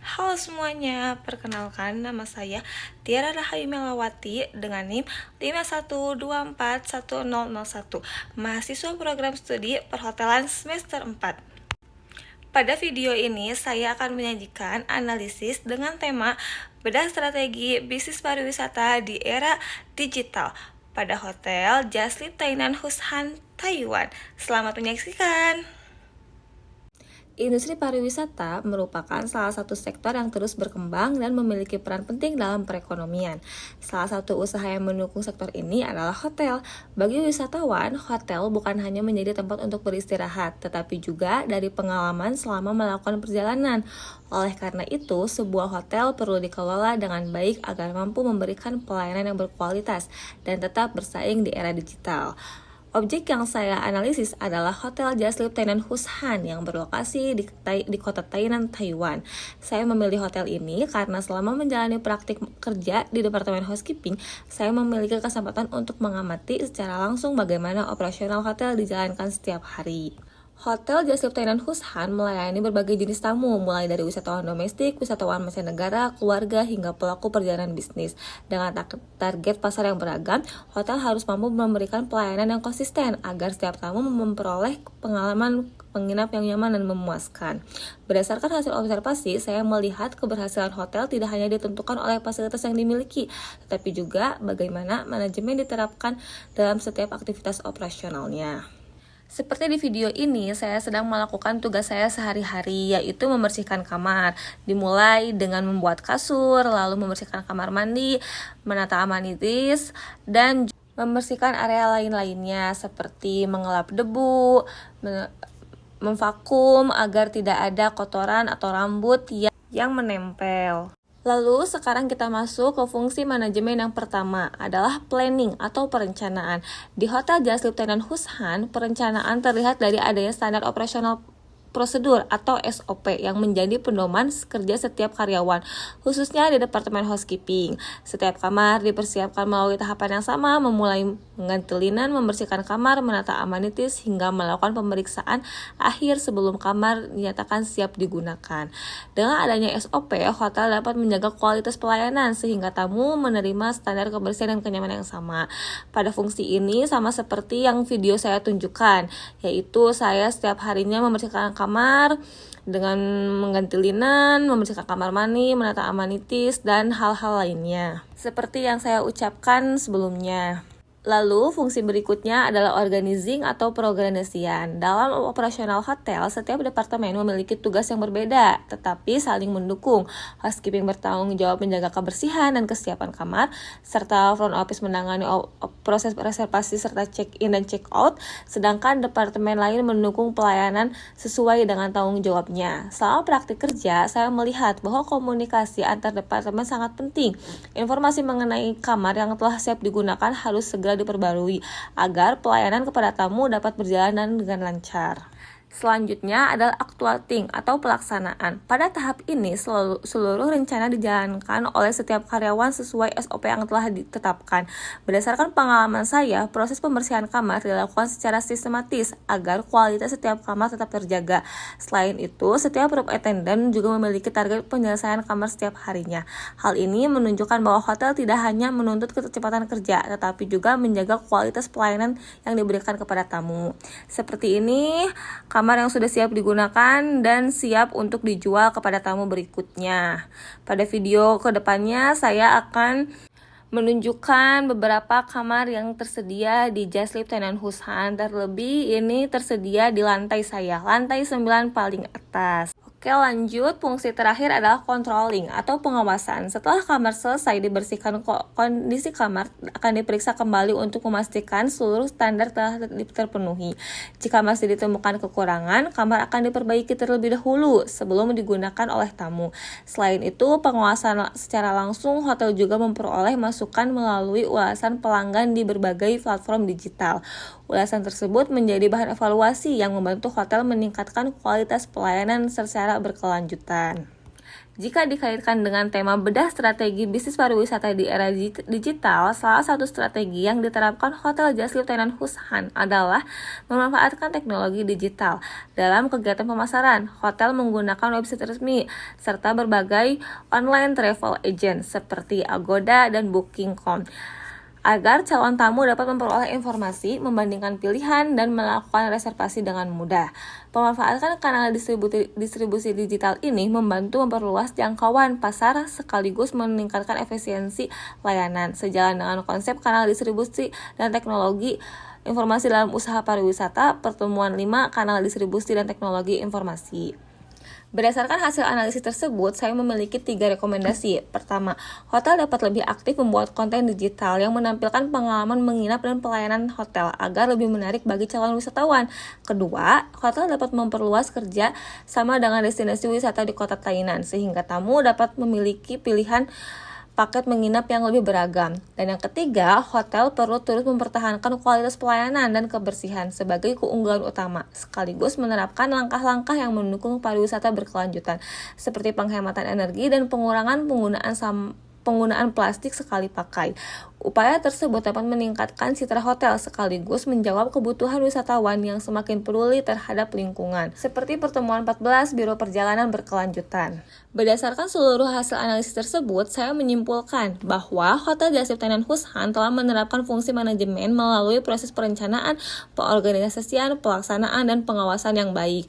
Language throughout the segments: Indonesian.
Halo semuanya, perkenalkan nama saya Tiara Rahayu Melawati dengan NIM 51241001, mahasiswa program studi perhotelan semester 4. Pada video ini saya akan menyajikan analisis dengan tema bedah strategi bisnis pariwisata di era digital pada Hotel Jaslip Tainan Hushan, Taiwan. Selamat menyaksikan. Industri pariwisata merupakan salah satu sektor yang terus berkembang dan memiliki peran penting dalam perekonomian. Salah satu usaha yang mendukung sektor ini adalah hotel. Bagi wisatawan, hotel bukan hanya menjadi tempat untuk beristirahat, tetapi juga dari pengalaman selama melakukan perjalanan. Oleh karena itu, sebuah hotel perlu dikelola dengan baik agar mampu memberikan pelayanan yang berkualitas dan tetap bersaing di era digital. Objek yang saya analisis adalah Hotel Jaslip Tainan Hushan yang berlokasi di kota Tainan, Taiwan. Saya memilih hotel ini karena selama menjalani praktik kerja di Departemen Housekeeping, saya memiliki kesempatan untuk mengamati secara langsung bagaimana operasional hotel dijalankan setiap hari. Hotel Jaslip Tainan Hushan melayani berbagai jenis tamu, mulai dari wisatawan domestik, wisatawan mancanegara, keluarga, hingga pelaku perjalanan bisnis. Dengan target pasar yang beragam, hotel harus mampu memberikan pelayanan yang konsisten agar setiap tamu memperoleh pengalaman menginap yang nyaman dan memuaskan. Berdasarkan hasil observasi, saya melihat keberhasilan hotel tidak hanya ditentukan oleh fasilitas yang dimiliki, tetapi juga bagaimana manajemen diterapkan dalam setiap aktivitas operasionalnya. Seperti di video ini, saya sedang melakukan tugas saya sehari-hari, yaitu membersihkan kamar. Dimulai dengan membuat kasur, lalu membersihkan kamar mandi, menata amenities, dan membersihkan area lain-lainnya seperti mengelap debu, memvakum agar tidak ada kotoran atau rambut yang menempel. Lalu sekarang kita masuk ke fungsi manajemen yang pertama adalah planning atau perencanaan. Di Hotel Jaslip Tainan Hushan, perencanaan terlihat dari adanya standar operasional prosedur atau SOP yang menjadi pedoman kerja setiap karyawan, khususnya di Departemen Housekeeping. Setiap kamar dipersiapkan melalui tahapan yang sama, memulai mengganti linen, membersihkan kamar, menata amenities, hingga melakukan pemeriksaan akhir sebelum kamar dinyatakan siap digunakan. Dengan adanya SOP, hotel dapat menjaga kualitas pelayanan sehingga tamu menerima standar kebersihan dan kenyamanan yang sama. Pada fungsi ini sama seperti yang video saya tunjukkan, yaitu saya setiap harinya membersihkan kamar dengan mengganti linen, membersihkan kamar mandi, menata amenities, dan hal-hal lainnya seperti yang saya ucapkan sebelumnya. Lalu, fungsi berikutnya adalah organizing atau perorganisasian. Dalam operasional hotel, setiap departemen memiliki tugas yang berbeda, tetapi saling mendukung. Housekeeping bertanggung jawab menjaga kebersihan dan kesiapan kamar, serta front office menangani proses reservasi serta check-in dan check-out, sedangkan departemen lain mendukung pelayanan sesuai dengan tanggung jawabnya. Selama praktik kerja, saya melihat bahwa komunikasi antar departemen sangat penting. Informasi mengenai kamar yang telah siap digunakan harus segera diperbarui agar pelayanan kepada tamu dapat berjalan dengan lancar. Selanjutnya adalah actuating atau pelaksanaan. Pada tahap ini, seluruh rencana dijalankan oleh setiap karyawan sesuai SOP yang telah ditetapkan. Berdasarkan pengalaman saya, proses pembersihan kamar dilakukan secara sistematis agar kualitas setiap kamar tetap terjaga. Selain itu, setiap room attendant juga memiliki target penyelesaian kamar setiap harinya. Hal ini menunjukkan bahwa hotel tidak hanya menuntut kecepatan kerja, tetapi juga menjaga kualitas pelayanan yang diberikan kepada tamu. Seperti ini, kamar yang sudah siap digunakan dan siap untuk dijual kepada tamu berikutnya. Pada video kedepannya saya akan menunjukkan beberapa kamar yang tersedia di Jaslip Tainan Hushan. Terlebih ini tersedia di lantai 9 paling atas. Oke, lanjut. Fungsi terakhir adalah controlling atau pengawasan. Setelah kamar selesai dibersihkan, kondisi kamar akan diperiksa kembali untuk memastikan seluruh standar telah terpenuhi. Jika masih ditemukan kekurangan, kamar akan diperbaiki terlebih dahulu sebelum digunakan oleh tamu. Selain itu, pengawasan secara langsung, hotel juga memperoleh masukan melalui ulasan pelanggan di berbagai platform digital. Ulasan tersebut menjadi bahan evaluasi yang membantu hotel meningkatkan kualitas pelayanan secara berkelanjutan. Jika dikaitkan dengan tema bedah strategi bisnis pariwisata di era digital, salah satu strategi yang diterapkan Hotel Jaslip Tenan Hushan adalah memanfaatkan teknologi digital. Dalam kegiatan pemasaran, hotel menggunakan website resmi, serta berbagai online travel agent seperti Agoda dan Booking.com agar calon tamu dapat memperoleh informasi, membandingkan pilihan, dan melakukan reservasi dengan mudah. Pemanfaatan kanal distribusi digital ini membantu memperluas jangkauan pasar sekaligus meningkatkan efisiensi layanan. Sejalan dengan konsep kanal distribusi dan teknologi informasi dalam usaha pariwisata, pertemuan 5 kanal distribusi dan teknologi informasi. Berdasarkan hasil analisis tersebut, saya memiliki 3 rekomendasi. Pertama, hotel dapat lebih aktif membuat konten digital yang menampilkan pengalaman menginap dan pelayanan hotel agar lebih menarik bagi calon wisatawan. Kedua, hotel dapat memperluas kerja sama dengan destinasi wisata di kota Tainan, sehingga tamu dapat memiliki pilihan paket menginap yang lebih beragam. Dan yang ketiga, hotel perlu terus mempertahankan kualitas pelayanan dan kebersihan sebagai keunggulan utama, sekaligus menerapkan langkah-langkah yang mendukung pariwisata berkelanjutan, seperti penghematan energi dan pengurangan penggunaan plastik sekali pakai. Upaya tersebut dapat meningkatkan citra hotel sekaligus menjawab kebutuhan wisatawan yang semakin peduli terhadap lingkungan. Seperti pertemuan 14 Biro Perjalanan Berkelanjutan. Berdasarkan seluruh hasil analisis tersebut, saya menyimpulkan bahwa Hotel Jaslip Tenan Hushan telah menerapkan fungsi manajemen melalui proses perencanaan, pengorganisasian, pelaksanaan, dan pengawasan yang baik.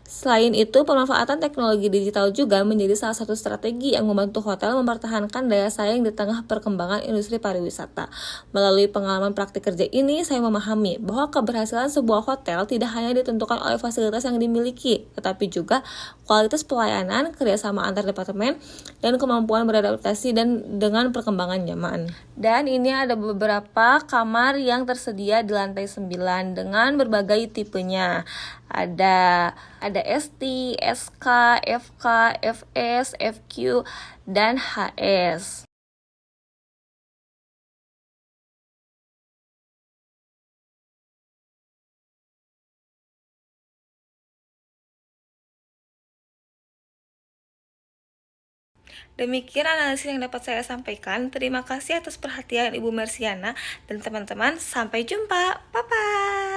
Selain itu, pemanfaatan teknologi digital juga menjadi salah satu strategi yang membantu hotel mempertahankan daya saing di tengah perkembangan industri pariwisata. Melalui pengalaman praktik kerja ini, saya memahami bahwa keberhasilan sebuah hotel tidak hanya ditentukan oleh fasilitas yang dimiliki, tetapi juga kualitas pelayanan, kerjasama antar departemen, dan kemampuan beradaptasi dengan perkembangan zaman. Dan ini ada beberapa kamar yang tersedia di lantai 9 dengan berbagai tipenya. Ada ST, SK, FK, FS, FQ, dan HS. Demikian analisis yang dapat saya sampaikan. Terima kasih atas perhatian Ibu Mersiana dan teman-teman. Sampai jumpa. Bye-bye.